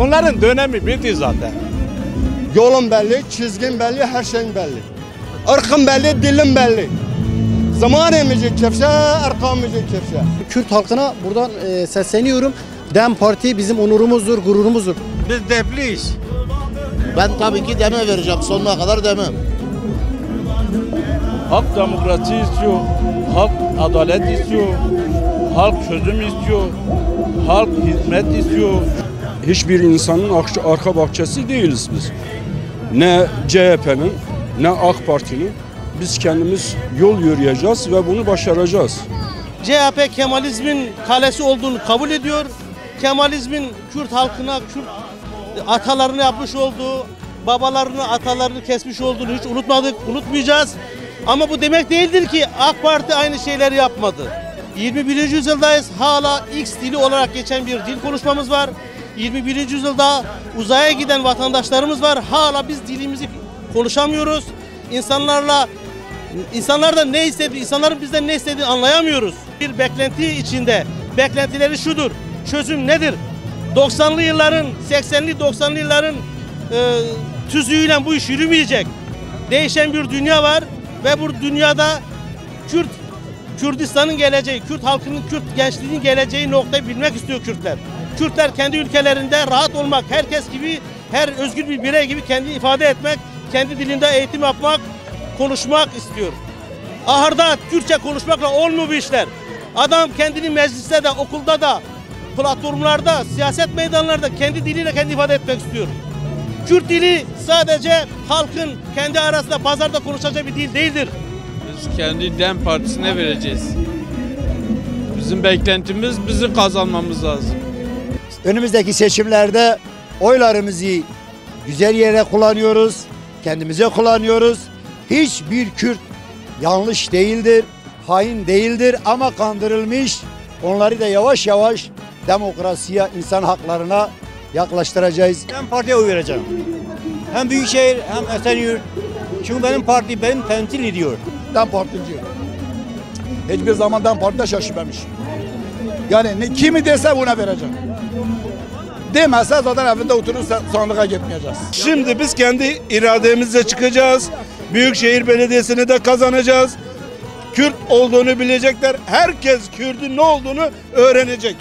Onların dönemi bitti zaten. Yolun belli, çizgin belli, her şeyin belli. Irkın belli, dilin belli. Zamanı müzik kefşe, erkan müzik kefşe. Kürt halkına buradan sesleniyorum. DEM Parti bizim onurumuzdur, gururumuzdur. Biz depliyiz. Ben tabii ki DEM'e vereceğim. Sonuna kadar DEM'e. Halk demokrasi istiyor, halk adalet istiyor, halk çözüm istiyor, halk hizmet istiyor. Hiçbir insanın arka bahçesi değiliz biz. Ne CHP'nin ne AK Parti'nin. Biz kendimiz yol yürüyeceğiz ve bunu başaracağız. CHP Kemalizmin kalesi olduğunu kabul ediyor. Kemalizmin Kürt halkına, Kürt atalarını yapmış olduğu, babalarını, atalarını kesmiş olduğunu hiç unutmadık, unutmayacağız. Ama bu demek değildir ki AK Parti aynı şeyleri yapmadı. 21. yüzyıldayız. Hala X dili olarak geçen bir dil konuşmamız var. 21. yüzyılda uzaya giden vatandaşlarımız var. Hala biz dilimizi konuşamıyoruz. İnsanlardan ne istediği, insanların bizden ne istediğini anlayamıyoruz. Bir beklenti içinde. Beklentileri şudur. Çözüm nedir? 90'lı yılların, 80'li 90'lı yılların tüzüğüyle bu iş yürümeyecek. Değişen bir dünya var ve bu dünyada Kürdistan'ın geleceği, Kürt halkının, Kürt gençliğinin geleceği noktayı bilmek istiyor Kürtler. Kürtler kendi ülkelerinde rahat olmak, herkes gibi, her özgür bir birey gibi kendini ifade etmek, kendi dilinde eğitim yapmak, konuşmak istiyor. Ahırda Türkçe konuşmakla olmuyor bu işler. Adam kendini mecliste de, okulda da, platformlarda, siyaset meydanlarda kendi diliyle kendi ifade etmek istiyor. Kürt dili sadece halkın kendi arasında, pazarda konuşacağı bir dil değildir. Biz kendi DEM Partisi'ne vereceğiz. Bizim beklentimiz bizi kazanmamız lazım. Önümüzdeki seçimlerde oylarımızı güzel yere kullanıyoruz, kendimize kullanıyoruz. Hiçbir Kürt yanlış değildir, hain değildir ama kandırılmış. Onları da yavaş yavaş demokrasiye, insan haklarına yaklaştıracağız. DEM Parti'ye oy vereceğim. Hem Büyükşehir hem Esenyurt. Çünkü benim parti beni temsil ediyor. DEM Partici. Hiçbir zaman DEM Parti'de şaşırmamış. Yani kimi dese buna vereceğim. Demezse zaten evinde oturur sandığa gitmeyeceğiz. Şimdi biz kendi irademizle çıkacağız. Büyükşehir Belediyesi'ni de kazanacağız. Kürt olduğunu bilecekler. Herkes Kürt'ün ne olduğunu öğrenecek.